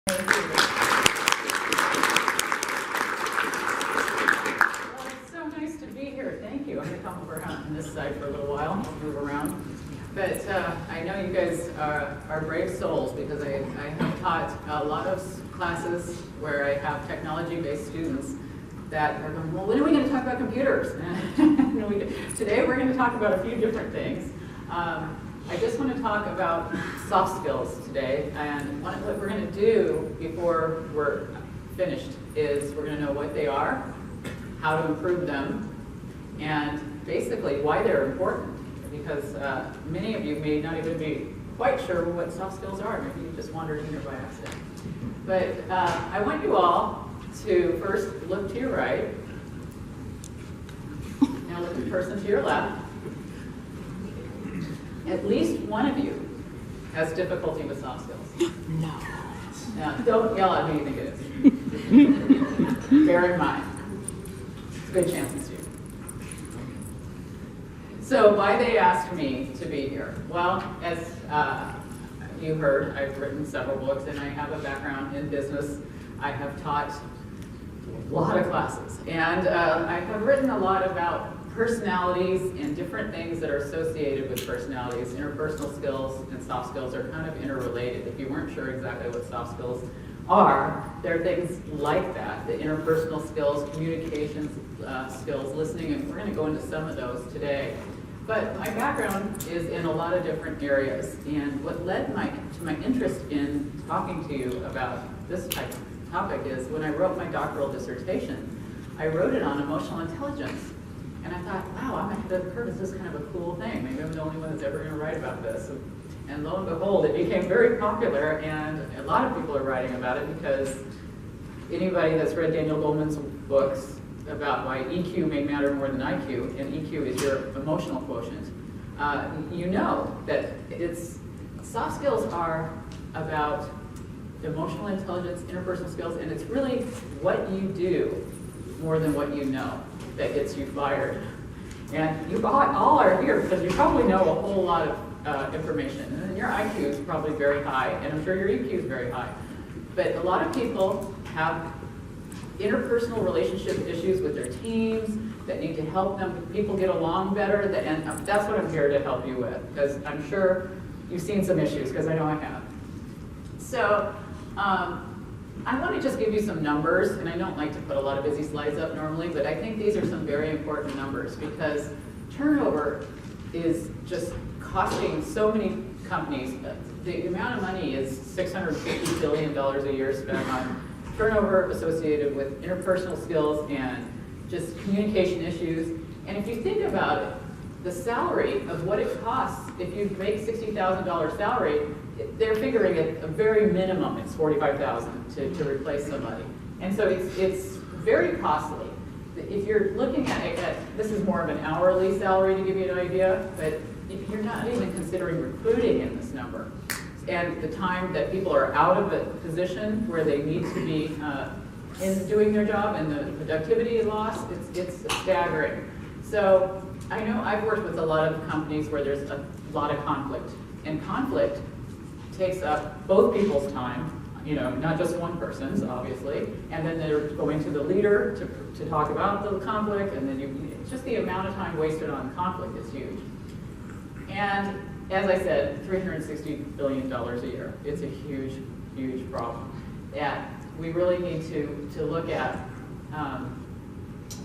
Well, it's so nice to be here. Thank you. I'm going to come over on this side for a little while. I'll move around. But I know you guys are brave souls because I have taught a lot of classes where I have technology-based students that are going, well, when are we going to talk about computers? Today we're going to talk about a few different things. I just want to talk about soft skills today, and what we're going to do before we're finished is we're going to know what they are, how to improve them, and basically why they're important, because many of you may not even be quite sure what soft skills are. Maybe you just wandered in here by accident. But I want you all to first look to your right. Now look at the person to your left. At least one of you has difficulty with soft skills. No. Now, don't yell at me, you think it is. Bear in mind, it's a good chance it's you. So why they asked me to be here? Well, as you heard, I've written several books and I have a background in business. I have taught a lot of classes, and I have written a lot about personalities and different things that are associated with personalities. Interpersonal skills and soft skills are kind of interrelated. If you weren't sure exactly what soft skills are, there are things like that, the interpersonal skills, communications skills, listening, and we're going to go into some of those today. But my background is in a lot of different areas, and what led to my interest in talking to you about this type of topic is when I wrote my doctoral dissertation, I wrote it on emotional intelligence. And I thought, wow, I've heard this is kind of a cool thing. Maybe I'm the only one that's ever going to write about this. And lo and behold, it became very popular, and a lot of people are writing about it because anybody that's read Daniel Goleman's books about why EQ may matter more than IQ, and EQ is your emotional quotient, you know that soft skills are about emotional intelligence, interpersonal skills, and it's really what you do more than what you know that gets you fired. And you all are here because you probably know a whole lot of information. And your IQ is probably very high, and I'm sure your EQ is very high. But a lot of people have interpersonal relationship issues with their teams that need to help them, people get along better, and that's what I'm here to help you with, because I'm sure you've seen some issues, because I know I have. So, I want to just give you some numbers, and I don't like to put a lot of busy slides up normally, but I think these are some very important numbers because turnover is just costing so many companies. The amount of money is $650 billion a year spent on turnover associated with interpersonal skills and just communication issues. And if you think about it, the salary of what it costs, if you make $60,000 salary, they're figuring at a very minimum it's $45,000 to replace somebody. And so it's very costly. If you're looking at this is more of an hourly salary to give you an idea, but if you're not even considering recruiting in this number, and the time that people are out of a position where they need to be in doing their job and the productivity loss, it's staggering. So I know I've worked with a lot of companies where there's a lot of conflict, and conflict takes up both people's time, not just one person's, obviously, and then they're going to the leader to talk about the conflict, and then just the amount of time wasted on conflict is huge. And as I said, $360 billion a year. It's a huge, huge problem that we really need to look at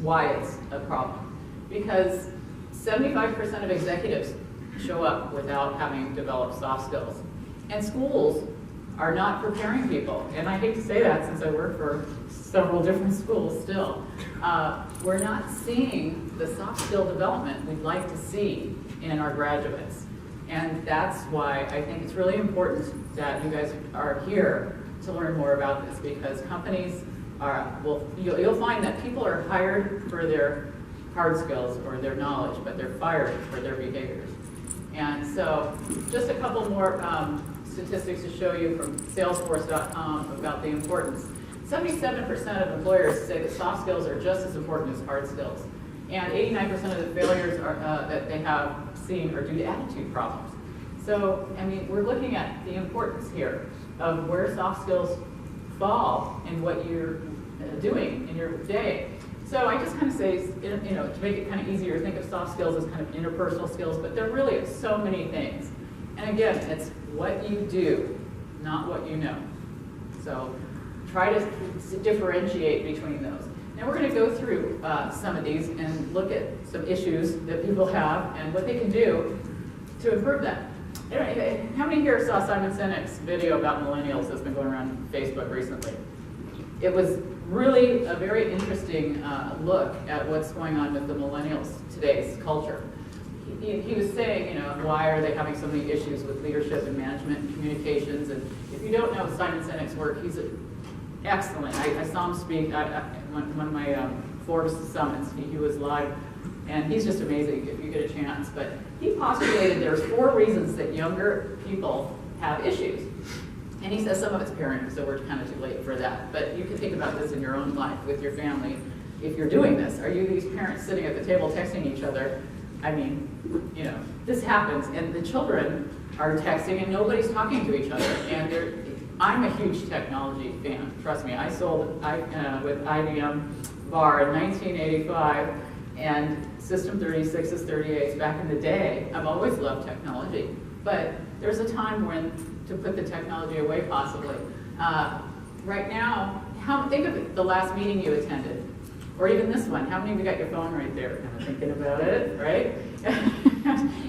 why it's a problem. Because 75% of executives show up without having developed soft skills. And schools are not preparing people. And I hate to say that since I work for several different schools still. We're not seeing the soft skill development we'd like to see in our graduates. And that's why I think it's really important that you guys are here to learn more about this, because companies you'll find that people are hired for their hard skills or their knowledge, but they're fired for their behaviors. And so just a couple more statistics to show you from Salesforce.com about the importance. 77% of employers say that soft skills are just as important as hard skills. And 89% of the failures that they have seen are due to attitude problems. So, I mean, we're looking at the importance here of where soft skills fall in what you're doing in your day. So I just kind of say, to make it kind of easier, think of soft skills as kind of interpersonal skills, but there really is so many things. And again, it's what you do, not what you know. So try to differentiate between those. And we're going to go through some of these and look at some issues that people have and what they can do to improve that. Anyway, how many here saw Simon Sinek's video about millennials that's been going around Facebook recently? It was really a very interesting look at what's going on with the millennials today's culture. He was saying, why are they having so many issues with leadership and management and communications? And if you don't know Simon Sinek's work, he's excellent. I saw him speak at one of my Forbes summits. He was live, and he's just amazing if you get a chance. But he postulated there's 4 reasons that younger people have issues. And he says some of it's parenting, so we're kind of too late for that. But you can think about this in your own life with your family. If you're doing this, are you these parents sitting at the table texting each other? I mean, this happens, and the children are texting, and nobody's talking to each other. And I'm a huge technology fan. Trust me, I sold with IBM VAR in 1985, and System 36s, 38s back in the day. I've always loved technology, but there's a time when to put the technology away, possibly. Right now, think of it, the last meeting you attended, or even this one. How many of you got your phone right there, kind of thinking about it, right?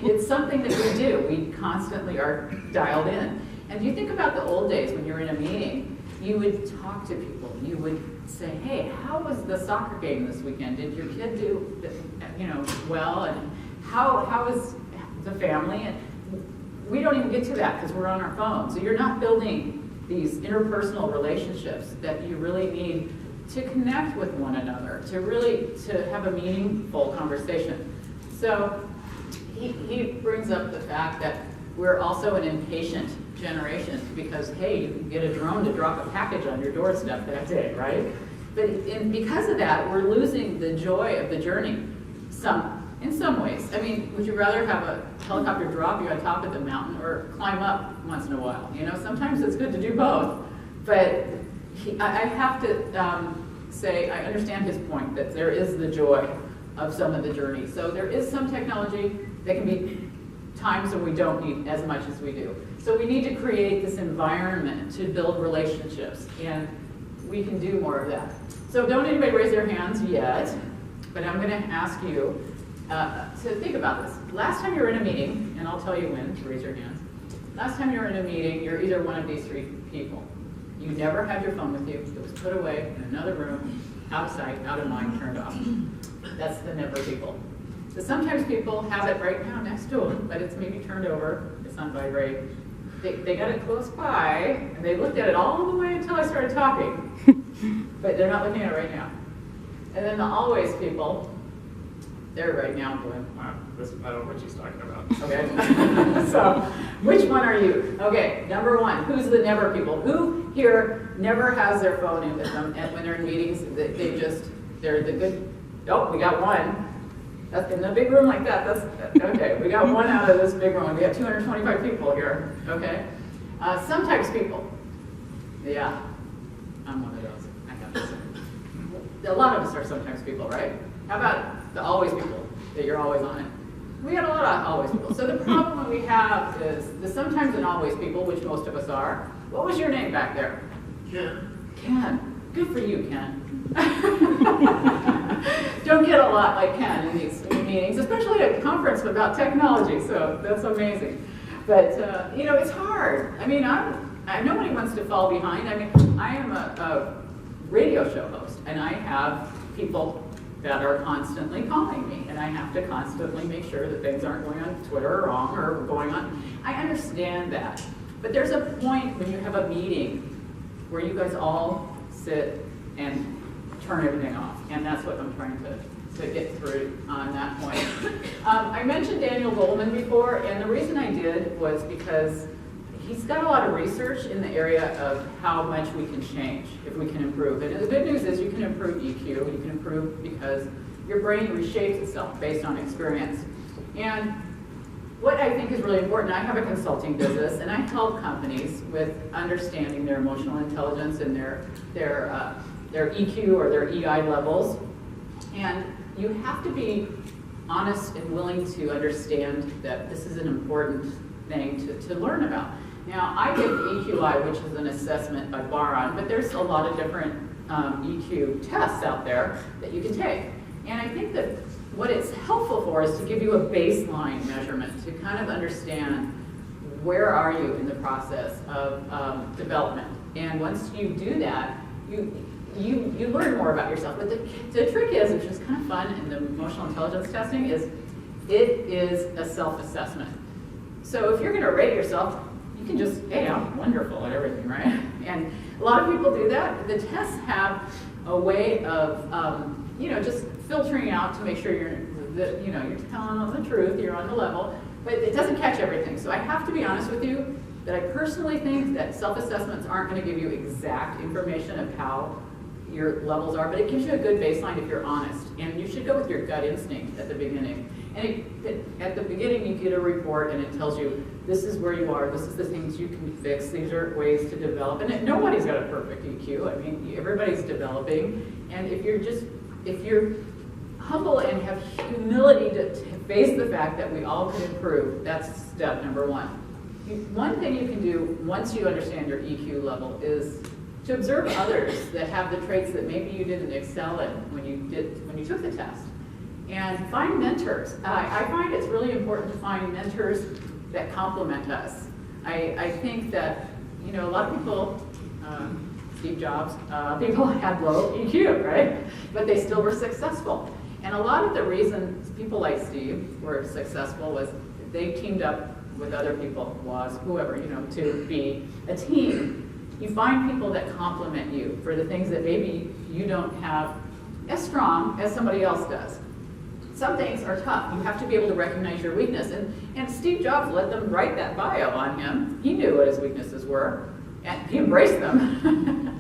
It's something that we do. We constantly are dialed in. And you think about the old days when you're in a meeting, you would talk to people. You would say, hey, how was the soccer game this weekend? Did your kid do, well? And how was the family? And we don't even get to that because we're on our phone. So you're not building these interpersonal relationships that you really need to connect with one another, to have a meaningful conversation. So he brings up the fact that we're also an impatient generation because, hey, you can get a drone to drop a package on your doorstep that day, right? But because of that, we're losing the joy of the journey in some ways. I mean, would you rather have a helicopter drop you on top of the mountain or climb up once in a while? Sometimes it's good to do both. But I have to say, I understand his point that there is the joy of some of the journey. So there is some technology that can be times when we don't need as much as we do. So we need to create this environment to build relationships, and we can do more of that. So don't anybody raise their hands yet, but I'm going to ask you to think about this. Last time you were in a meeting, and I'll tell you when to raise your hands. Last time you were in a meeting, you're either one of these 3 people. You never had your phone with you. It was put away in another room, out of sight, out of mind, turned off. That's the never people. So sometimes people have it right now next to them, but it's maybe turned over, it's on vibrate. They got it close by, and they looked at it all the way until I started talking. But they're not looking at it right now. And then the always people, they're right now going, wow, I don't know what she's talking about. Okay. So, which one are you? Okay, number 1, who's the never people? Who here never has their phone in with them, and when they're in meetings, they're the good, we got one. That's in a big room like that, okay, we got one out of this big room. We have 225 people here, okay? Sometimes people, yeah, I'm one of those, I have to say. A lot of us are sometimes people, right? How about the always people, that you're always on it? We got a lot of always people. So the problem we have is the sometimes and always people, which most of us are. What was your name back there? Ken. Ken. Good for you, Ken. Don't get a lot like Ken in these meetings, especially at a conference about technology, so that's amazing. But, it's hard. I mean, nobody wants to fall behind. I mean, I am a radio show host, and I have people that are constantly calling me, and I have to constantly make sure that things aren't going on Twitter wrong or going on. I understand that. But there's a point when you have a meeting where you guys all sit and turn everything off, and that's what I'm trying to get through on that point. I mentioned Daniel Goleman before, and the reason I did was because he's got a lot of research in the area of how much we can change if we can improve. And the good news is you can improve EQ, you can improve because your brain reshapes itself based on experience. And what I think is really important, I have a consulting business, and I help companies with understanding their emotional intelligence and their EQ or their EI levels. And you have to be honest and willing to understand that this is an important thing to learn about. Now, I did EQI, which is an assessment by Baron, but there's a lot of different EQ tests out there that you can take. And I think that what it's helpful for is to give you a baseline measurement to kind of understand where are you in the process of development. And once you do that, you learn more about yourself. But the trick is, which is kind of fun in the emotional intelligence testing, is it is a self-assessment. So if you're going to rate yourself, you can just, hey, I'm wonderful at everything, right? And a lot of people do that. The tests have a way of, just filtering out to make sure you're telling them the truth, you're on the level, but it doesn't catch everything. So I have to be honest with you that I personally think that self-assessments aren't going to give you exact information of how your levels are, but it gives you a good baseline if you're honest. And you should go with your gut instinct at the beginning. And at the beginning, you get a report, and it tells you, this is where you are, this is the things you can fix, these are ways to develop. And nobody's got a perfect EQ. I mean, everybody's developing. And if you're humble and have humility to face the fact that we all can improve, that's step number one. One thing you can do once you understand your EQ level is to observe others that have the traits that maybe you didn't excel in when you took the test. And find mentors. I find it's really important to find mentors that complement us. I think that, a lot of people, Steve Jobs, people had low EQ, right? But they still were successful. And a lot of the reasons people like Steve were successful was they teamed up with other people, whoever, to be a team. You find people that complement you for the things that maybe you don't have as strong as somebody else does. Some things are tough. You have to be able to recognize your weakness. And Steve Jobs let them write that bio on him. He knew what his weaknesses were, and he embraced them.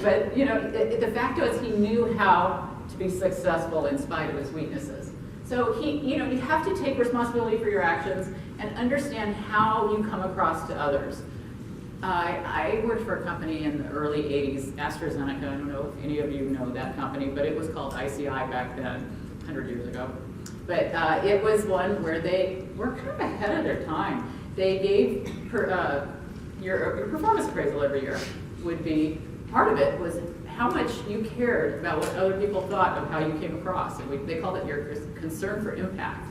But, the fact was he knew how to be successful in spite of his weaknesses. So you have to take responsibility for your actions and understand how you come across to others. I worked for a company in the early 80s, AstraZeneca. I don't know if any of you know that company, but it was called ICI back then, 100 years ago. But it was one where they were kind of ahead of their time. They gave your performance appraisal every year would be, part of it was how much you cared about what other people thought of how you came across. And they called it your concern for impact.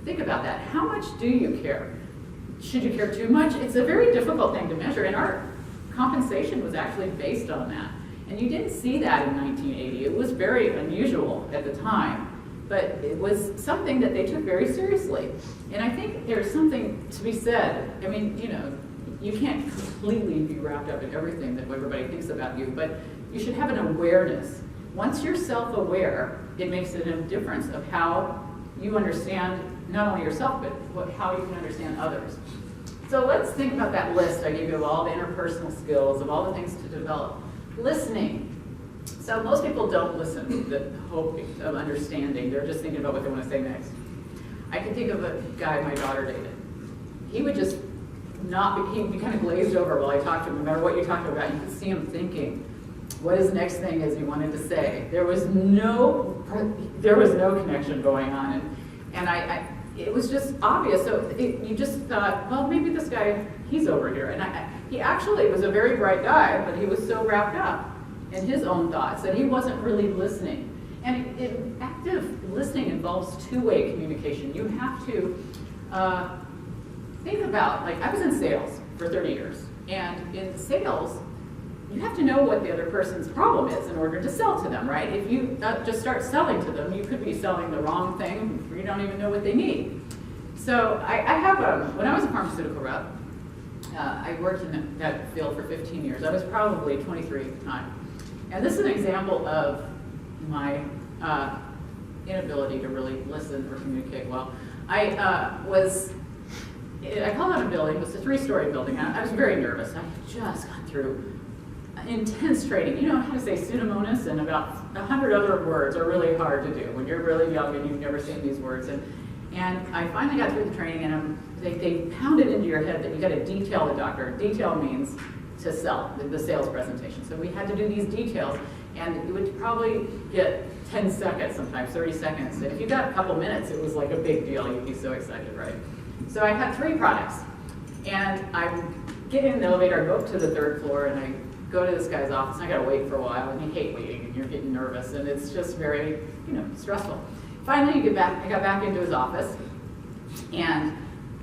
Think about that. How much do you care? Should you care too much? It's a very difficult thing to measure, and our compensation was actually based on that. And you didn't see that in 1980. It was very unusual at the time, but it was something that they took very seriously. And I think there's something to be said. I mean, you can't completely be wrapped up in everything that everybody thinks about you, but you should have an awareness. Once you're self-aware, it makes a difference of how you understand not only yourself, but how you can understand others. So let's think about that list I gave you of all the interpersonal skills, of all the things to develop. Listening. So most people don't listen with the hope of understanding. They're just thinking about what they want to say next. I can think of a guy my daughter dated. He would just he'd be kind of glazed over while I talked to him. No matter what you talked about, you could see him thinking what his next thing is he wanted to say. There was no connection going on. And it was just obvious. So you just thought, well, maybe this guy, he's over here. And he actually was a very bright guy, but he was so wrapped up in his own thoughts that he wasn't really listening. And active listening involves two-way communication. You have to think about, I was in sales for 30 years. And in sales, you have to know what the other person's problem is in order to sell to them, right? If you just start selling to them, you could be selling the wrong thing, or you don't even know what they need. So I have when I was a pharmaceutical rep, I worked in that field for 15 years. I was probably 23 at the time. And this is an example of my inability to really listen or communicate well. I called out a building. It was a 3-story building. I was very nervous. I had just gone through intense training. You know how to say pseudomonas and about 100 other words are really hard to do when you're really young and you've never seen these words. And And I finally got through the training, and they pounded into your head that you got to detail the doctor. Detail means to sell, the sales presentation. So we had to do these details, and it would probably get 10 seconds, sometimes 30 seconds. And if you got a couple minutes, it was like a big deal. You'd be so excited, right? So I had 3 products, and I get in the elevator, I go up to the 3rd floor, and I go to this guy's office, and I gotta wait for a while, and you hate waiting, and you're getting nervous, and it's just very, stressful. Finally, I got back into his office, and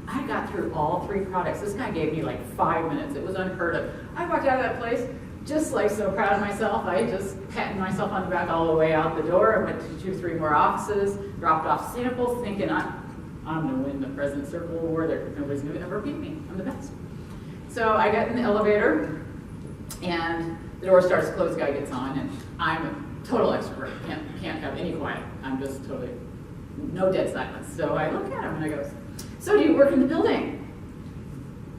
I got through all 3 products. This guy gave me like 5 minutes. It was unheard of. I walked out of that place just like so proud of myself. I just patted myself on the back all the way out the door. I went to 2, 3 more offices, dropped off samples, thinking I'm gonna win the President's Circle Award. Nobody's gonna ever beat me. I'm the best. So I got in the elevator, and the door starts to close, the guy gets on, and I'm a total extrovert. Can't have any quiet. I'm just totally, no dead silence. So I look at him and I go, so do you work in the building?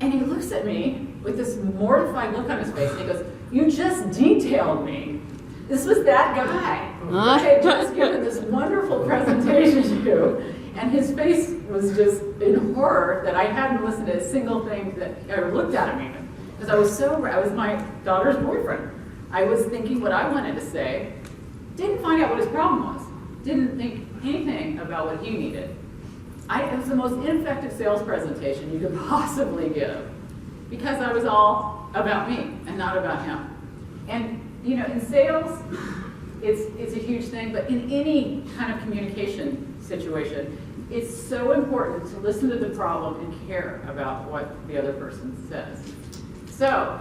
And he looks at me with this mortified look on his face, and he goes, you just detailed me. This was that guy. I had just given this wonderful presentation to, and his face was just in horror that I hadn't listened to a single thing that, or looked at him even. Because I was my daughter's boyfriend. I was thinking what I wanted to say, didn't find out what his problem was, didn't think anything about what he needed. It was the most ineffective sales presentation you could possibly give, because I was all about me and not about him. And in sales, it's a huge thing, but in any kind of communication situation, it's so important to listen to the problem and care about what the other person says. So,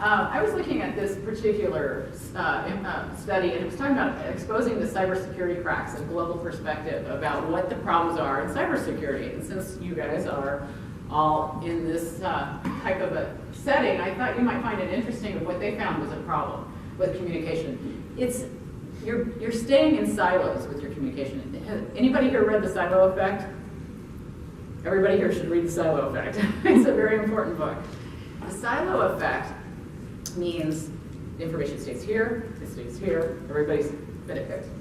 I was looking at this particular study, and it was talking about exposing the cybersecurity cracks in a global perspective about what the problems are in cybersecurity. And since you guys are all in this type of a setting, I thought you might find it interesting of what they found was a problem with communication. You're staying in silos with your communication. Anybody here read The Silo Effect? Everybody here should read The Silo Effect. It's a very important book. The Silo Effect means the information stays here, it stays here,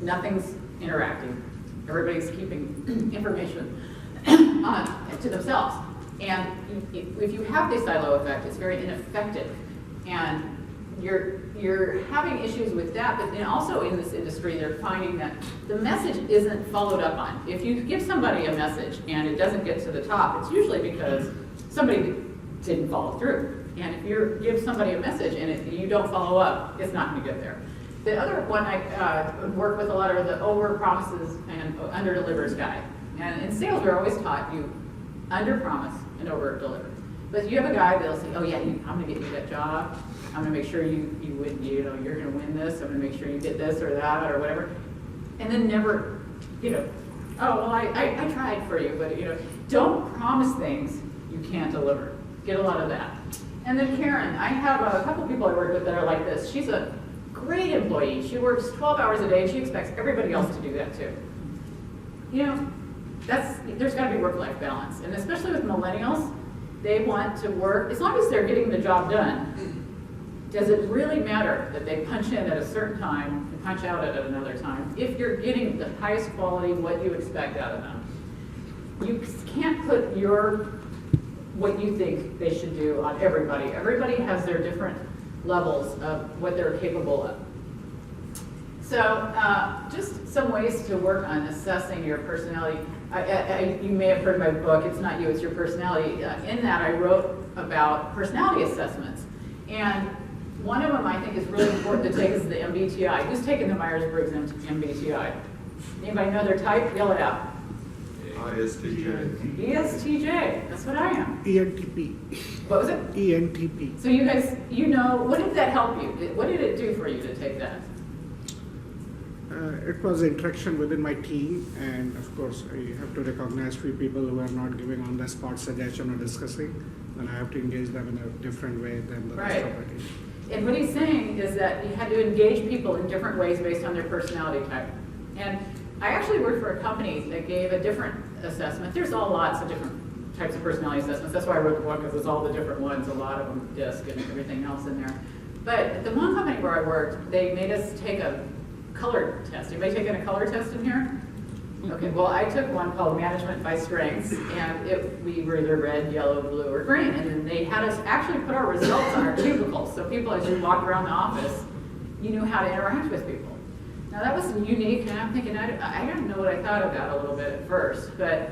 nothing's interacting. Everybody's keeping information to themselves. And if you have the silo effect, it's very ineffective. And you're having issues with that, but then also in this industry, they're finding that the message isn't followed up on. If you give somebody a message and it doesn't get to the top, it's usually because somebody didn't follow through. And if you give somebody a message and you don't follow up, it's not going to get there. The other one I work with a lot are the over-promises and under-delivers guy. And in sales, we're always taught you under-promise and over-deliver. But you have a guy that'll say, oh yeah, I'm going to get you that job. I'm going to make sure you win, you're going to win this. I'm going to make sure you get this or that or whatever. And then never, oh, well, I tried for you, but, don't promise things you can't deliver. Get a lot of that. And then Karen, I have a couple people I work with that are like this. She's a great employee. She works 12 hours a day, and she expects everybody else to do that too. There's got to be work-life balance. And especially with millennials, they want to work, as long as they're getting the job done, does it really matter that they punch in at a certain time and punch out at another time if you're getting the highest quality, what you expect out of them? You can't put what you think they should do on everybody. Everybody has their different levels of what they're capable of. So just some ways to work on assessing your personality. You may have heard my book, It's Not You, It's Your Personality. In that I wrote about personality assessments. And one of them I think is really important to take is the MBTI. Who's taken the Myers-Briggs MBTI? Anybody know their type? Yell it out. ESTJ. ESTJ, that's what I am. ENTP. What was it? ENTP. So you guys, what did that help you? What did it do for you to take that? It was interaction within my team, and of course I have to recognize few people who are not giving on the spot suggestion or discussing, and I have to engage them in a different way than the rest of my team. And what he's saying is that you had to engage people in different ways based on their personality type. And I actually worked for a company that gave a different assessment. There's lots of different types of personality assessments. That's why I wrote the book, because there's all the different ones, a lot of them, DISC and everything else in there. But at the one company where I worked, they made us take a color test. Anybody taken a color test in here? Okay, well, I took one called Management by Strengths, and we were either red, yellow, blue, or green, and then they had us actually put our results on our cubicles, so people, as you walked around the office, you knew how to interact with people. Now, that was unique, and I'm thinking, I don't know what I thought of that a little bit at first, but,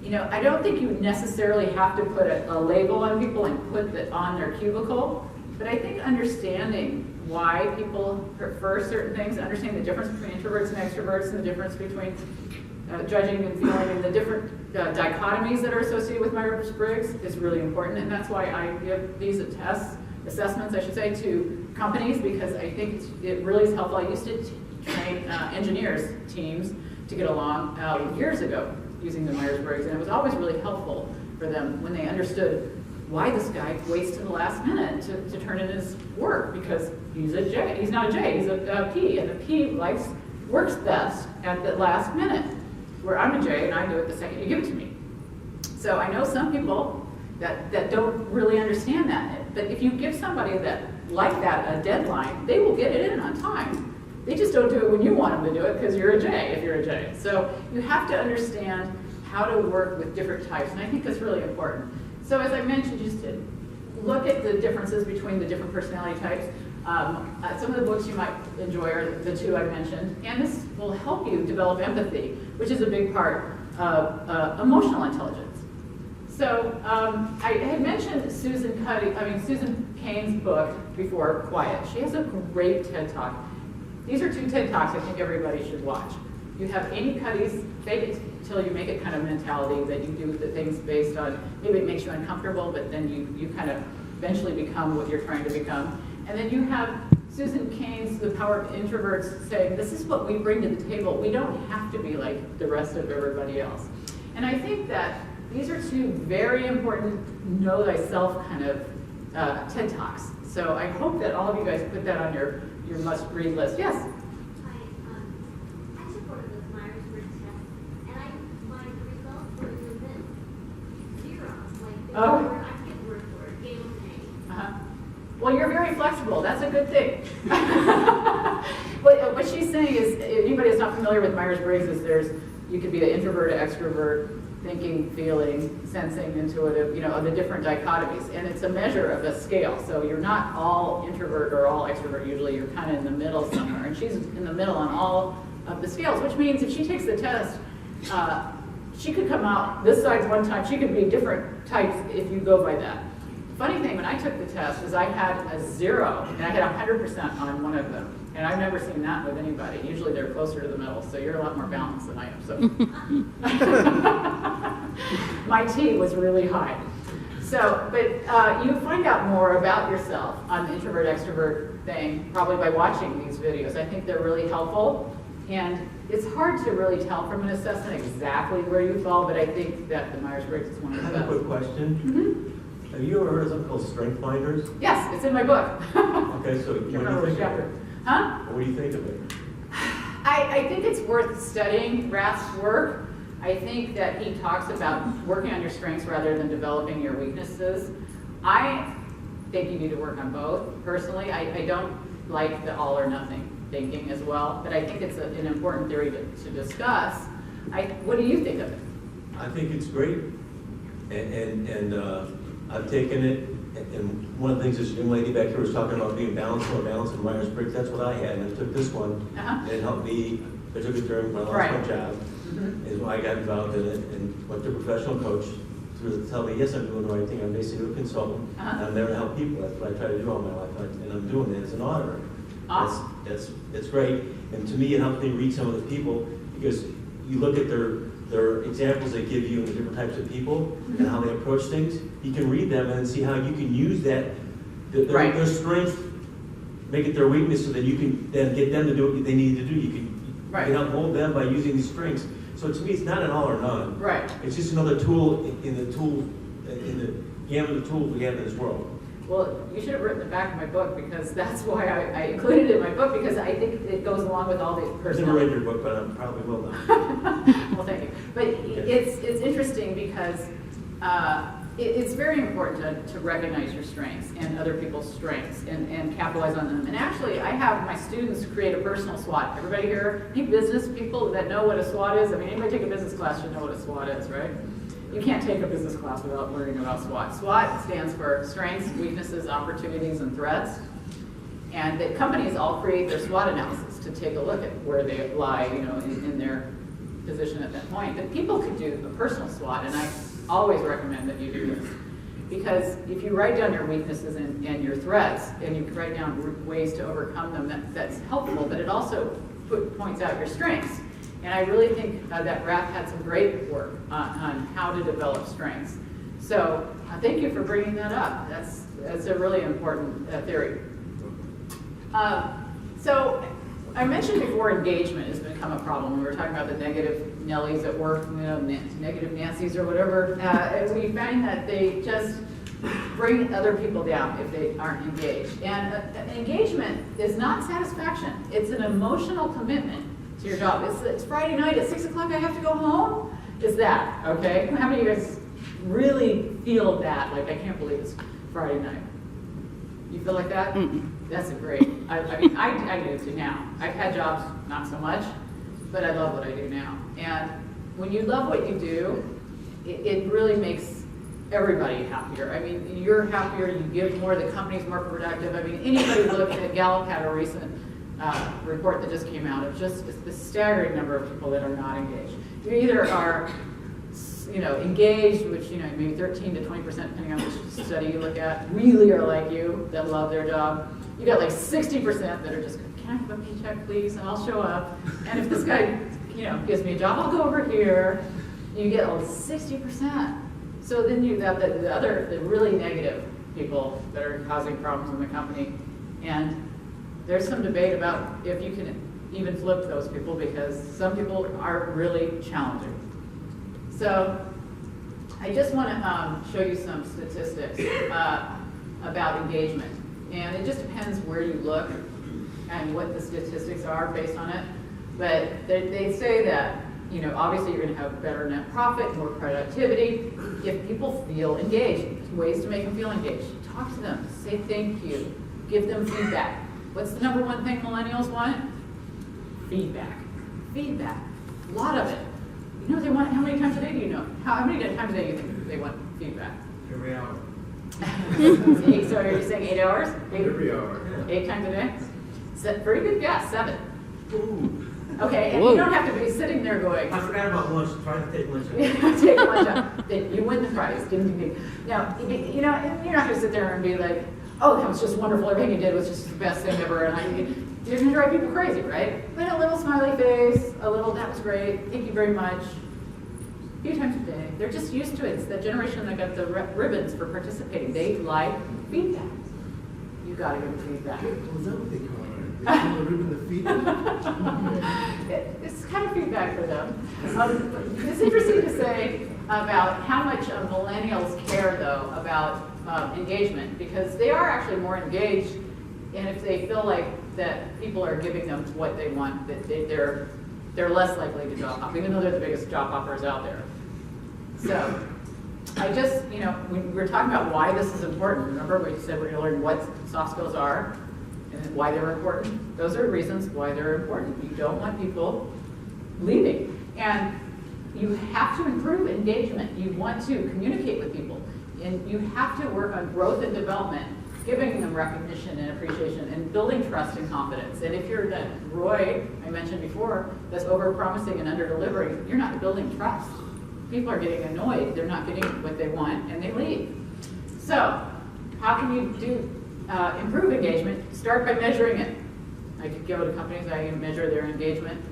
I don't think you necessarily have to put a label on people and put it on their cubicle, but I think understanding why people prefer certain things, understanding the difference between introverts and extroverts, and the difference between judging and feeling, and the different dichotomies that are associated with Myers-Briggs is really important, and that's why I give these assessments, I should say, to companies, because I think it really is helpful. I used to train engineers teams to get along years ago using the Myers-Briggs, and it was always really helpful for them when they understood why this guy waits to the last minute to turn in his work, because he's a J. He's not a J, he's a P, and the P works best at the last minute, where I'm a J and I do it the second you give it to me. So I know some people that don't really understand that, but if you give somebody that like that a deadline, they will get it in on time. They just don't do it when you want them to do it because you're a J, if you're a J. So you have to understand how to work with different types, and I think that's really important. So as I mentioned, just to look at the differences between the different personality types. Some of the books you might enjoy are the two I mentioned, and this will help you develop empathy, which is a big part of emotional intelligence. So I had mentioned Susan Cain's book before, Quiet. She has a great TED Talk. These are two TED Talks I think everybody should watch. You have Amy Cuddy's fake it till you make it kind of mentality, that you do the things based on, maybe it makes you uncomfortable, but then you kind of eventually become what you're trying to become. And then you have Susan Cain's The Power of Introverts saying, this is what we bring to the table. We don't have to be like the rest of everybody else. And I think that these are two very important know thyself kind of TED Talks. So I hope that all of you guys put that on your must-read list. Yes? I supported the Myers-Briggs test, and my results were within 0. I can't word for it, gave them an A. Well, you're very flexible. That's a good thing. What she's saying is, anybody that's not familiar with Myers-Briggs, is you could be an introvert, an extrovert, thinking, feeling, sensing, intuitive, of the different dichotomies. And it's a measure of a scale. So you're not all introvert or all extrovert usually. You're kind of in the middle somewhere. And she's in the middle on all of the scales, which means if she takes the test, she could come out this side's one time. She could be different types if you go by that. Funny thing, when I took the test, is I had a 0, and I had 100% on one of them. And I've never seen that with anybody. Usually they're closer to the middle, so you're a lot more balanced than I am. So my T was really high. So, but you find out more about yourself on the introvert-extrovert thing probably by watching these videos. I think they're really helpful. And it's hard to really tell from an assessment exactly where you fall, but I think that the Myers-Briggs is one of the best. I have a quick question. Mm-hmm. Have you ever heard of something called Strength Finders? Yes, it's in my book. Okay, so what do you think of it? Huh? What do you think of it? I think it's worth studying Rath's work. I think that he talks about working on your strengths rather than developing your weaknesses. I think you need to work on both. Personally, I don't like the all or nothing thinking as well, but I think it's an important theory to discuss. What do you think of it? I think it's great, and I've taken it, and one of the things this young lady back here was talking about being balanced, more balanced, and Myers-Briggs, that's what I had, and I took this one, and it helped me. I took it during my last job, is why I got involved in it, and went to a professional coach to tell me, yes, I'm doing the right thing. I'm basically a consultant, and I'm there to help people. That's what I try to do all my life, and I'm doing it as an auditor. Awesome. That's great, and to me, it helps me read some of the people, because you look at their examples they give you in the different types of people and how they approach things. You can read them and see how you can use that, their strength, make it their weakness, so that you can then get them to do what they need to do. You can help mold them by using these strengths. So to me, it's not an all or none. Right. It's just another tool in the gamut of tools we have in this world. Well, you should have written the back of my book, because that's why I included it in my book, because I think it goes along with all the personality. I've never read your book, but I probably will now. Well, thank you. But it's interesting because it's very important to recognize your strengths and other people's strengths and capitalize on them. And actually, I have my students create a personal SWOT. Everybody here, any business people that know what a SWOT is? I mean, anybody take a business class should know what a SWOT is, right? You can't take a business class without learning about SWOT. SWOT stands for strengths, weaknesses, opportunities, and threats. And the companies all create their SWOT analysis to take a look at where they lie, in their position at that point. But people could do a personal SWOT, and I always recommend that you do this. Because if you write down your weaknesses and your threats, and you write down ways to overcome them, that's helpful, but it also points out your strengths. And I really think that Raph had some great work on how to develop strengths. So thank you for bringing that up. That's a really important theory. So I mentioned before engagement has become a problem. We were talking about the negative Nellies at work, negative Nancy's or whatever. And we find that they just bring other people down if they aren't engaged. And engagement is not satisfaction. It's an emotional commitment to your job. It's Friday night at 6 o'clock, I have to go home. Is that, okay? How many of you guys really feel that? Like, I can't believe it's Friday night. You feel like that? That's great. I mean, I do too now. I've had jobs, not so much, but I love what I do now. And when you love what you do, it really makes everybody happier. I mean, you're happier, you give more, the company's more productive. I mean, anybody look at Gallup had a recent report that just came out of just the staggering number of people that are not engaged. You either are engaged, which, maybe 13 to 20%, depending on which study you look at, really are like you, that love their job. You got like 60% that are just, can I have a paycheck, please, and I'll show up. And if this guy, gives me a job, I'll go over here. You get 60%. So then you got the really negative people that are causing problems in the company. And there's some debate about if you can even flip those people, because some people are really challenging. So I just want to show you some statistics about engagement. And it just depends where you look and what the statistics are based on it. But they say that, obviously you're going to have better net profit, more productivity, if people feel engaged. Ways to make them feel engaged. Talk to them, say thank you, give them feedback. What's the number one thing millennials want? Feedback. Feedback. A lot of it. They want, how many times a day do you know? How many times a day do you think they want feedback? Every hour. So are you saying 8 hours? Every hour. 8 times a day? Very good guess, 7. Ooh. Okay, and you don't have to be sitting there going. I forgot about lunch. Try to take lunch. Take lunch up. Then you win the prize. Ding, ding, ding. Now, you're not going to sit there and be like, oh, that was just wonderful. Everything you did was just the best thing ever. And you're going to drive people crazy, right? But a little smiley face, a little, that was great. Thank you very much. A few times a day. They're just used to it. It's the generation that got the ribbons for participating. They like feedback. You got to give them feedback. Was that what they call it? They call the ribbon the feedback? It's kind of feedback for them. It's interesting to say about how much millennials care, though, about engagement, because they are actually more engaged, and if they feel like that people are giving them what they want, that they're less likely to job hop, even though they're the biggest job hoppers out there. So I just, when we're talking about why this is important, remember we said we're going to learn what soft skills are and why they're important. Those are reasons why they're important. You don't want people leaving. And you have to improve engagement. You want to communicate with people. And you have to work on growth and development, giving them recognition and appreciation, and building trust and confidence. And if you're that Roy I mentioned before, that's over-promising and under-delivering, you're not building trust. People are getting annoyed. They're not getting what they want, and they leave. So how can you improve engagement? Start by measuring it. I could go to companies, I can measure their engagement,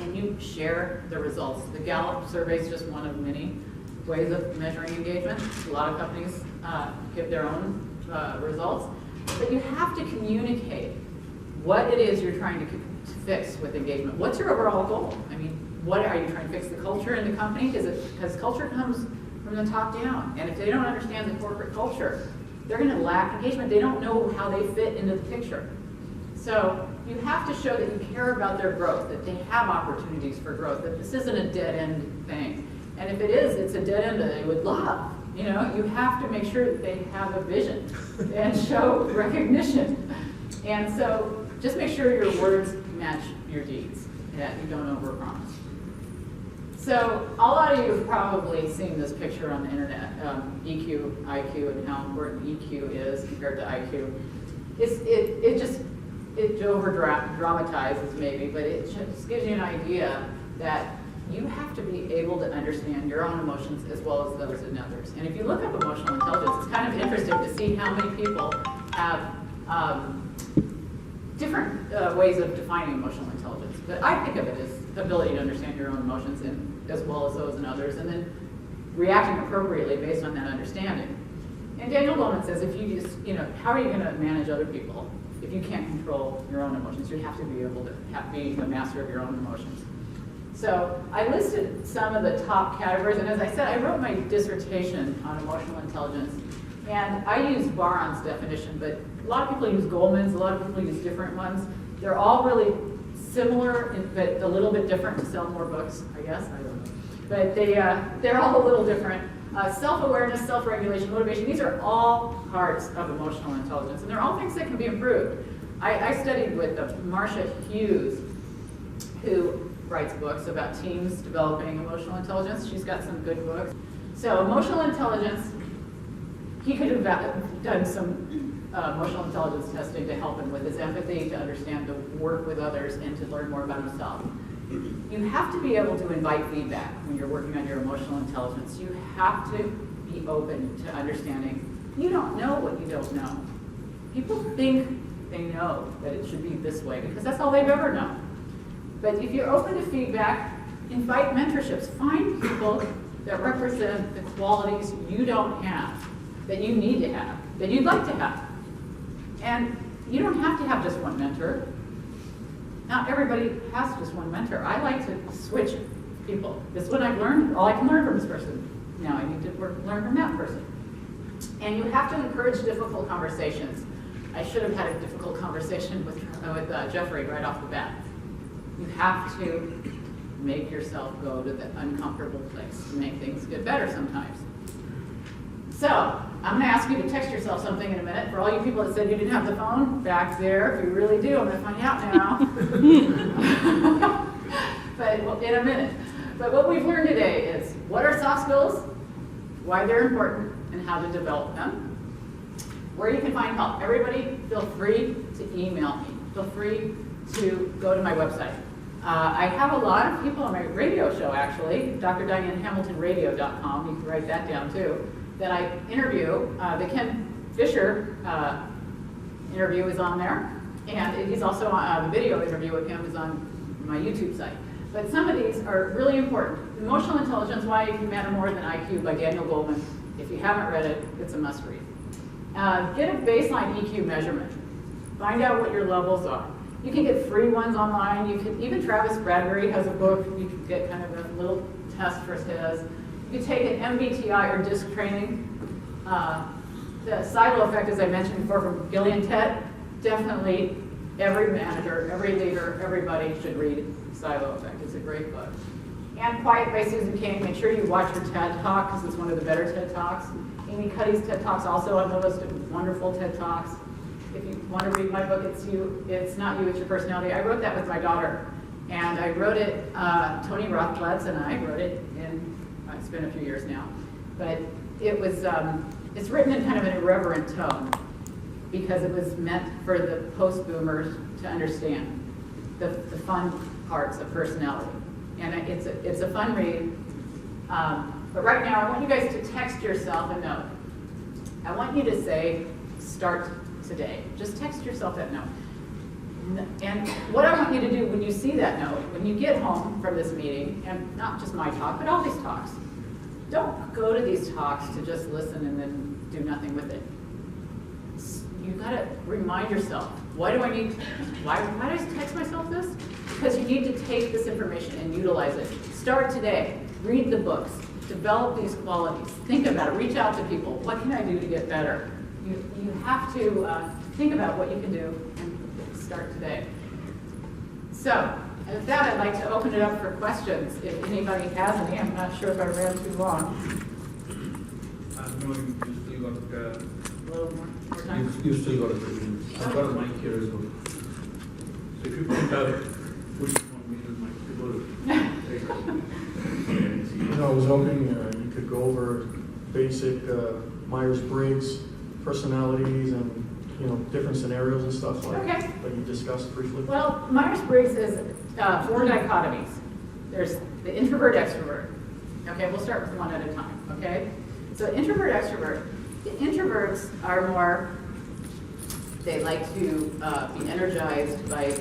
and you share the results. The Gallup survey is just one of many ways of measuring engagement. A lot of companies give their own results, but you have to communicate what it is you're trying to fix with engagement. What's your overall goal? I mean, what are you trying to fix? The culture in the company? Because culture comes from the top down, and if they don't understand the corporate culture, they're going to lack engagement. They don't know how they fit into the picture. So you have to show that you care about their growth, that they have opportunities for growth, that this isn't a dead-end thing. And if it is, it's a dead end that they would love. You know, you have to make sure that they have a vision and show recognition. And so just make sure your words match your deeds, that you don't overpromise. So a lot of you have probably seen this picture on the internet, EQ, IQ, and how important EQ is compared to IQ. It over dramatizes maybe, but it just gives you an idea that you have to be able to understand your own emotions as well as those in others. And if you look up emotional intelligence, it's kind of interesting to see how many people have different ways of defining emotional intelligence. But I think of it as the ability to understand your own emotions and as well as those in others, and then reacting appropriately based on that understanding. And Daniel Goleman says, if you just, how are you going to manage other people if you can't control your own emotions? You have to be able to be the master of your own emotions. So I listed some of the top categories, and as I said, I wrote my dissertation on emotional intelligence, and I used Baron's definition, but a lot of people use Goleman's, a lot of people use different ones. They're all really similar, but a little bit different to sell more books, I guess, I don't know. But they're all a little different. Self-awareness, self-regulation, motivation, these are all parts of emotional intelligence, and they're all things that can be improved. I studied with Marcia Hughes, who writes books about teams developing emotional intelligence. She's got some good books. So emotional intelligence, he could have done some emotional intelligence testing to help him with his empathy, to understand to work with others, and to learn more about himself. You have to be able to invite feedback when you're working on your emotional intelligence. You have to be open to understanding you don't know what you don't know. People think they know that it should be this way because that's all they've ever known. But if you're open to feedback, invite mentorships. Find people that represent the qualities you don't have, that you need to have, that you'd like to have. And you don't have to have just one mentor. Not everybody has just one mentor. I like to switch people. This is what I've learned. All I can learn from this person. Now I need to learn from that person. And you have to encourage difficult conversations. I should have had a difficult conversation with Jeffrey right off the bat. You have to make yourself go to the uncomfortable place to make things get better sometimes. So, I'm going to ask you to text yourself something in a minute. For all you people that said you didn't have the phone, back there, if you really do, I'm going to find out now. But in a minute. But what we've learned today is what are soft skills, why they're important, and how to develop them. Where you can find help. Everybody, feel free to email me. Feel free to go to my website. I have a lot of people on my radio show, actually, drdianehamiltonradio.com. You can write that down, too, that I interview. The Ken Fisher interview is on there, and he's also on the video interview with him is on my YouTube site. But some of these are really important. Emotional Intelligence, Why You Can Matter More Than IQ by Daniel Goleman. If you haven't read it, it's a must read. Get a baseline EQ measurement. Find out what your levels are. You can get free ones online. You can, even Travis Bradbury has a book. You can get kind of a little test for his. You can take an MBTI or DISC training. The silo effect, as I mentioned before, from Gillian Tett, definitely every manager, every leader, everybody should read Silo Effect. It's a great book. And Quiet by Susan Cain. Make sure you watch her TED Talk because it's one of the better TED Talks. Amy Cuddy's TED Talk's also on the list of wonderful TED Talks. If you want to read my book, It's Not You, It's Your Personality. I wrote that with my daughter. And I wrote it, Tony Rothblatt and I wrote it in, it's been a few years now. But it was, it's written in kind of an irreverent tone because it was meant for the post-boomers to understand the fun parts of personality. And it's a fun read. But right now, I want you guys to text yourself a note. I want you to say, start today. Just text yourself that note. And what I want you to do when you see that note, when you get home from this meeting, and not just my talk, but all these talks, don't go to these talks to just listen and then do nothing with it. You've got to remind yourself, why do I text myself this? Because you need to take this information and utilize it. Start today. Read the books. Develop these qualities. Think about it. Reach out to people. What can I do to get better? You have to think about what you can do and start today. So, with that, I'd like to open it up for questions. If anybody has any, I'm not sure if I ran too long. No, you still got, A little more time? you still got a 3 minutes. I've got a mic here as well. So if you point out which one we need mic to go to. You know, I was hoping you could go over basic Myers-Briggs personalities and, you know, different scenarios and stuff like Okay. that you discussed briefly. Well, Myers-Briggs is 4 dichotomies. There's the introvert, extrovert. Okay, we'll start with one at a time, okay? So introvert, extrovert. The introverts are more, they like to be energized by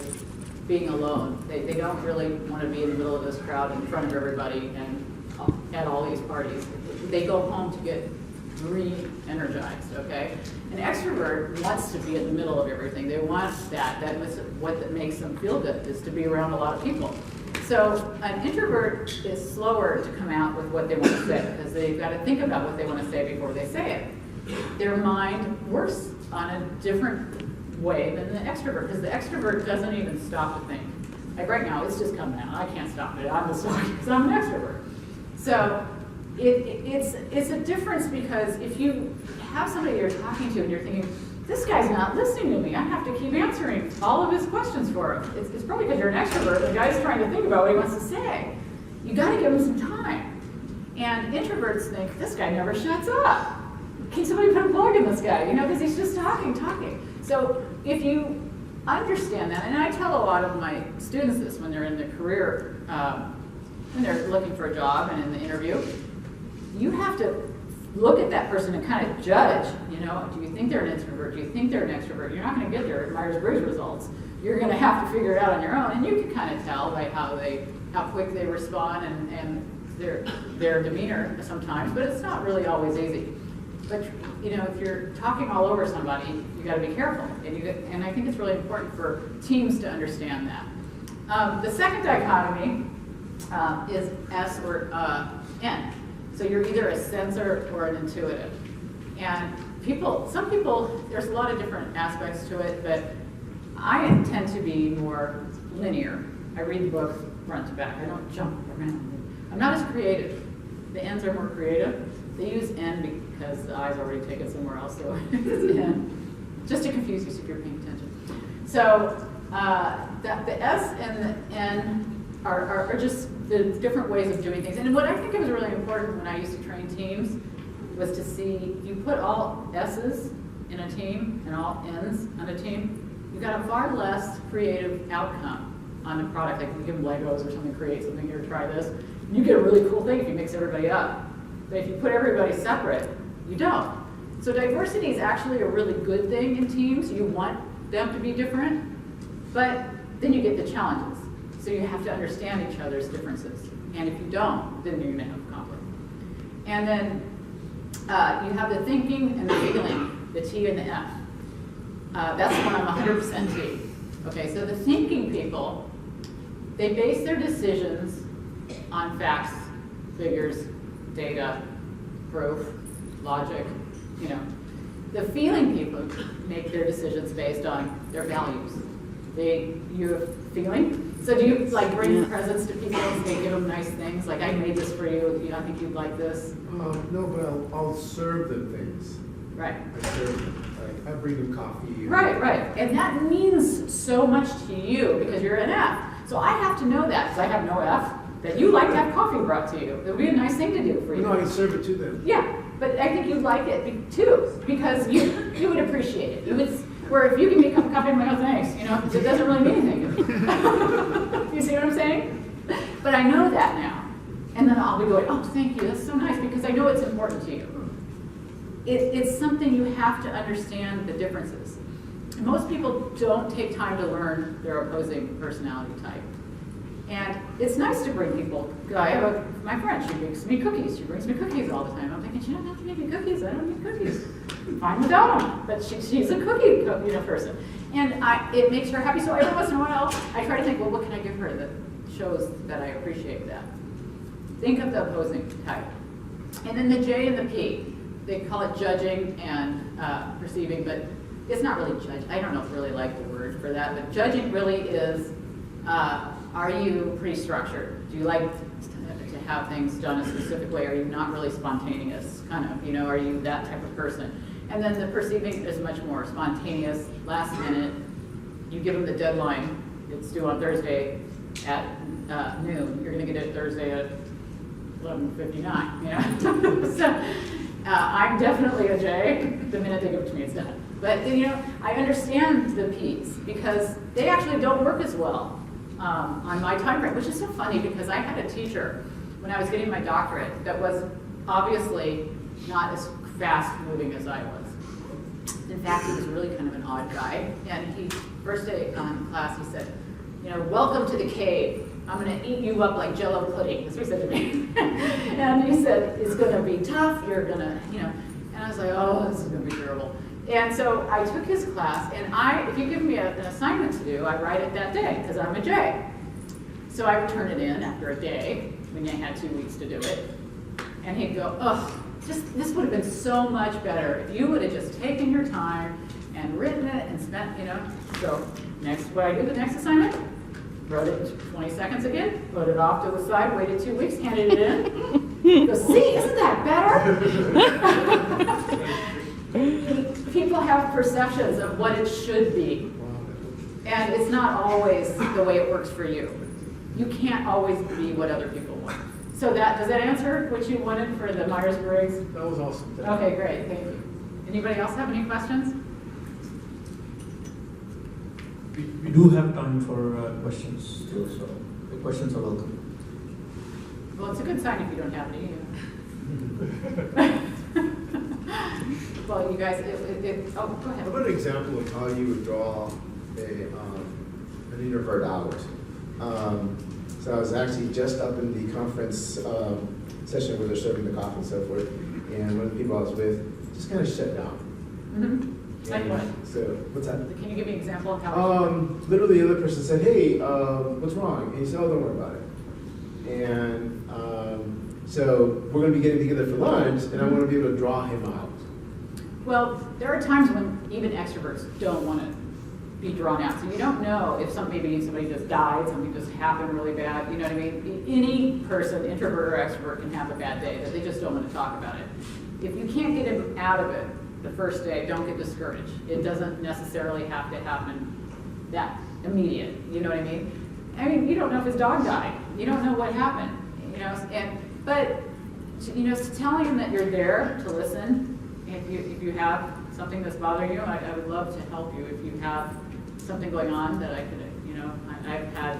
being alone. They don't really want to be in the middle of this crowd in front of everybody and at all these parties. They go home to get re-energized, okay? An extrovert wants to be in the middle of everything. They want that. That was what makes them feel good, is to be around a lot of people. So an introvert is slower to come out with what they want to say because they've got to think about what they want to say before they say it. Their mind works on a different way than the extrovert, because the extrovert doesn't even stop to think. Like right now, it's just coming out. I can't stop it. I'm just talking because I'm an extrovert. So it's a difference, because if you have somebody you're talking to and you're thinking, this guy's not listening to me, I have to keep answering all of his questions for him. It's probably because you're an extrovert, the guy's trying to think about what he wants to say. You got to give him some time. And introverts think, this guy never shuts up. Can somebody put a plug in this guy? You know, because he's just talking. So if you understand that, and I tell a lot of my students this when they're in their career, when they're looking for a job and in the interview, you have to look at that person and kind of judge, you know, do you think they're an introvert? Do you think they're an extrovert? You're not going to get their Myers-Briggs results. You're going to have to figure it out on your own, and you can kind of tell by how quick they respond and their demeanor sometimes, but it's not really always easy. But you know, if you're talking all over somebody, you got to be careful, and I think it's really important for teams to understand that. The second dichotomy is S or N. So you're either a sensor or an intuitive. And some people, there's a lot of different aspects to it, but I tend to be more linear. I read the book front to back. I don't jump around. I'm not as creative. The N's are more creative. They use N because the I's already taken somewhere else, so it's N. Just to confuse you so you're paying attention. So the S and the N are just the different ways of doing things. And what I think was really important when I used to train teams was to see, if you put all S's in a team and all N's on a team, you got a far less creative outcome on a product. Like if you give them Legos or something, create something here, try this. You get a really cool thing if you mix everybody up. But if you put everybody separate, you don't. So diversity is actually a really good thing in teams. You want them to be different, but then you get the challenges. So you have to understand each other's differences. And if you don't, then you're going to have conflict. And then you have the thinking and the feeling, the T and the F. That's when I'm 100% T. Okay, so the thinking people, they base their decisions on facts, figures, data, proof, logic, you know. The feeling people make their decisions based on their values. You have feeling? So do you like bring presents to people and say, give them nice things? Like, I made this for you, I think you'd like this. No, but I'll serve them things. Right. I serve them, like, I bring them coffee. Right. And that means so much to you because you're an F. So I have to know that, because I have no F, that you like to have coffee brought to you. It would be a nice thing to do for you. No, I serve it to them. Yeah, but I think you'd like it too, because you would appreciate it. You would, where if you give me a cup of coffee, I'm like, oh, thanks, you know, it doesn't really mean anything. You see what I'm saying? But I know that now. And then I'll be going, oh, thank you, that's so nice, because I know it's important to you. It's something you have to understand the differences. Most people don't take time to learn their opposing personality type. And it's nice to bring people. I have my friend, she makes me cookies. She brings me cookies all the time. I'm thinking, she doesn't have to make me cookies. I don't need cookies. Fine without them. But she's a cookie person. And it makes her happy. So every once in a while, I try to think, well, what can I give her that shows that I appreciate that? Think of the opposing type. And then the J and the P. They call it judging and perceiving, but it's not really judge. I don't really like the word for that, but judging really is Are you pretty structured? Do you like to have things done a specific way? Are you not really spontaneous, kind of, are you that type of person? And then the perceiving is much more spontaneous, last minute. You give them the deadline, it's due on Thursday at noon. You're gonna get it Thursday at 11:59, So I'm definitely a J. The minute they give it to me, it's done. But I understand the P's because they actually don't work as well on my time frame, which is so funny because I had a teacher when I was getting my doctorate that was obviously not as fast moving as I was. In fact, he was really kind of an odd guy. And first day in class, he said, welcome to the cave. I'm going to eat you up like Jell-O pudding. That's what he said to me. And he said, it's going to be tough. You're going to, And I was like, oh, this is going to be terrible. And so I took his class, and if you give me an assignment to do, I write it that day, because I'm a J. So I would turn it in after a day, when I had 2 weeks to do it. And he'd go, oh, this would have been so much better if you would have just taken your time and written it and spent, So what I do the next assignment, wrote it 20 seconds again, put it off to the side, waited 2 weeks, handed it in. He goes, see, isn't that better? People have perceptions of what it should be. And it's not always the way it works for you. You can't always be what other people want. So does that answer what you wanted for the Myers-Briggs? That was awesome. Thank you. Okay, great, thank you. Anybody else have any questions? We do have time for questions still, so the questions are welcome. Well, it's a good sign if you don't have any. Well, you guys, oh, go ahead. How about an example of how you would draw an introvert out? So I was actually just up in the conference session where they're serving the coffee and so forth, and one of the people I was with just kind of shut down. Mm-hmm. Like what? So, what's that? Can you give me an example of how? Literally the other person said, hey, what's wrong? And he said, oh, don't worry about it. And so we're going to be getting together for lunch, and I want to be able to draw him out. Well, there are times when even extroverts don't want to be drawn out. So you don't know if maybe somebody just died, something just happened really bad. You know what I mean? Any person, introvert or extrovert, can have a bad day that they just don't want to talk about it. If you can't get him out of it the first day, don't get discouraged. It doesn't necessarily have to happen that immediate. You know what I mean? I mean, you don't know if his dog died. You don't know what happened. But telling him that you're there to listen. If you have something that's bothering you, I would love to help you. If you have something going on that I could, I've had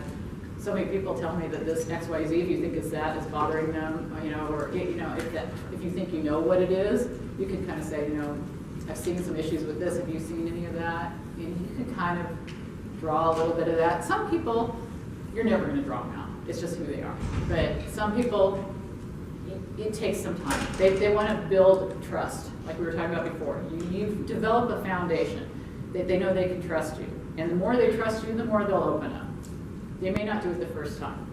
so many people tell me that this XYZ, if you think it's that, is bothering them, or if you think you know what it is, you can kind of say, I've seen some issues with this. Have you seen any of that? And you can kind of draw a little bit of that. Some people, you're never going to draw them out. It's just who they are. But some people, it takes some time. They want to build trust, like we were talking about before. You develop a foundation that they know they can trust you. And the more they trust you, the more they'll open up. They may not do it the first time.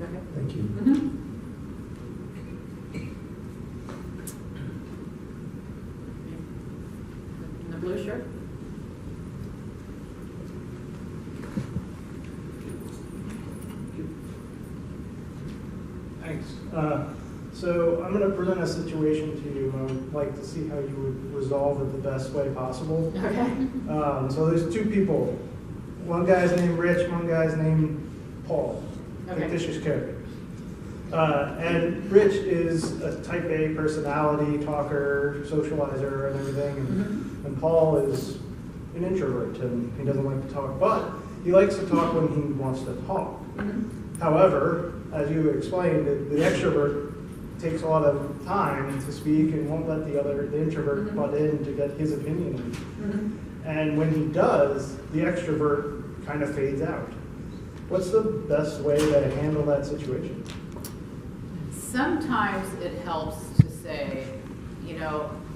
Okay. Thank you. Mm-hmm. In the blue shirt? Thanks. So I'm going to present a situation to you, and I'd like to see how you would resolve it the best way possible. Okay. So there's two people. One guy's named Rich, one guy's named Paul. Okay. Fictitious characters. And Rich is a type A personality, talker, socializer, and everything. And Paul is an introvert, and he doesn't like to talk, but he likes to talk when he wants to talk. However, as you explained, the extrovert takes a lot of time to speak and won't let the introvert butt in to get his opinion in. And when he does, the extrovert kind of fades out. What's the best way to handle that situation? Sometimes it helps to say,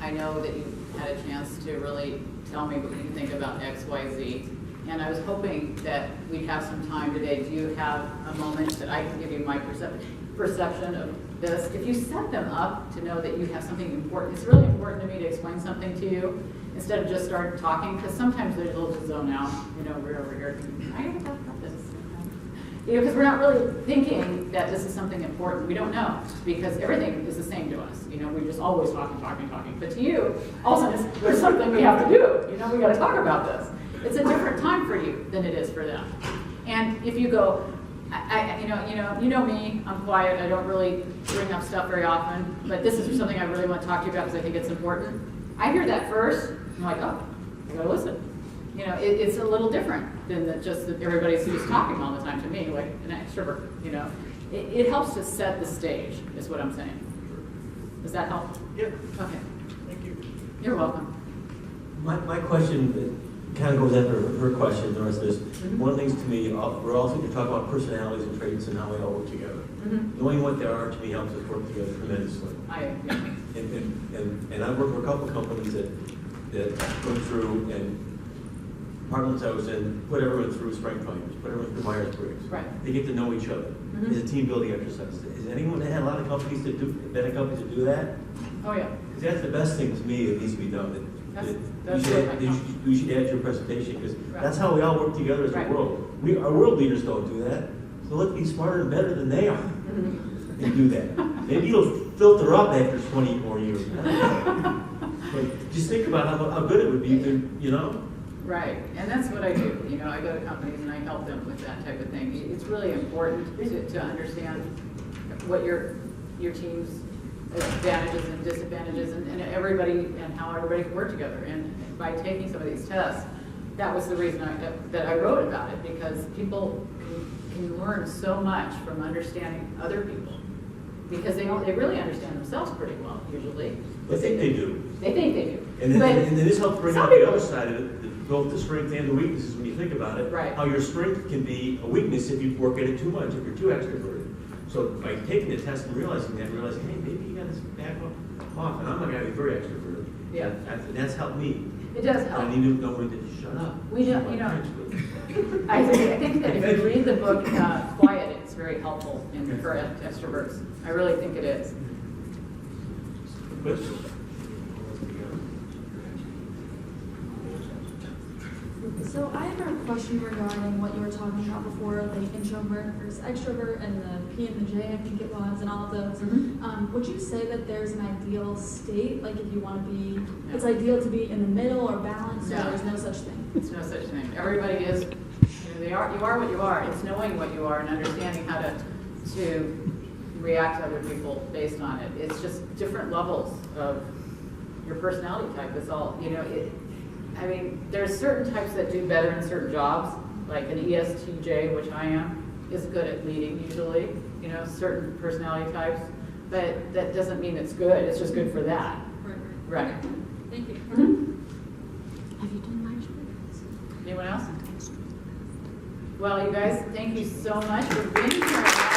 I know that you had a chance to really tell me what you think about X, Y, Z. And I was hoping that we'd have some time today. Do you have a moment that I can give you my perception of this? If you set them up to know that you have something important, it's really important to me to explain something to you instead of just start talking, because sometimes they're a little zone now, we're over here thinking, I gotta talk about this. Because we're not really thinking that this is something important. We don't know, because everything is the same to us. We just always talking. But to you, all of a sudden, there's something we have to do. We gotta talk about this. It's a different time for you than it is for them. And if you go, you know me, I'm quiet, I don't really bring up stuff very often, but this is something I really want to talk to you about because I think it's important. I hear that first, I'm like, oh, I gotta listen. It's a little different than just that everybody's just talking all the time to me, like an extrovert, It helps to set the stage, is what I'm saying. Does that help? Yeah. Okay. Thank you. You're welcome. My question kind of goes after her question, the rest of this. One of the things to me, we're also going to talk about personalities and traits and how we all work together. Knowing what they are, to me, helps us work together tremendously. I agree. And I've worked for a couple of companies that went through, and departments I was in, put everyone through strength finders, put everyone through Myers-Briggs. Right. They get to know each other. It's a team building exercise. Has anyone had a lot of companies that do that? Oh, yeah. Because that's the best thing to me that needs to be done. That's You should add to your presentation, because Right. that's how we all work together as Right. a world. Our world leaders don't do that. So let's be smarter and better than they are and do that. Maybe you'll filter up after 20 more years. But just think about how good it would be to, Right, and that's what I do. I go to companies and I help them with that type of thing. It's really important to understand what your team's advantages and disadvantages and everybody and how everybody can work together. And by taking some of these tests, that was the reason that I wrote about it, because people can learn so much from understanding other people, because they really understand themselves pretty well usually. I think they do. They think they do. And this helps bring some out the people- other side of it, both the strength and the weaknesses when you think about it. Right. How your strength can be a weakness if you work at it too much, if you're too extroverted. So by taking the test and realizing, hey, maybe you got to back off. And I'm a guy who's very extroverted. Yeah. And that's helped me. It does I help. need to know when to shut up. We don't, I think that if you read the book Quiet, it's very helpful for extroverts. I really think it is. So I have a question regarding what you were talking about before, the introvert versus extrovert and the P and the J, I think it was, and all of those. Would you say that there's an ideal state, like if you want to be, it's ideal to be in the middle or balanced, or No. there's no such thing? It's no such thing. Everybody is, you are what you are. It's knowing what you are and understanding how to react to other people based on it. It's just different levels of your personality type is all, there's certain types that do better in certain jobs, like an ESTJ, which I am, is good at leading usually, certain personality types, but that doesn't mean it's good, it's just good for that. Right. Thank you. Have you done Myers-Briggs? Anyone else? Well, you guys, thank you so much for being here.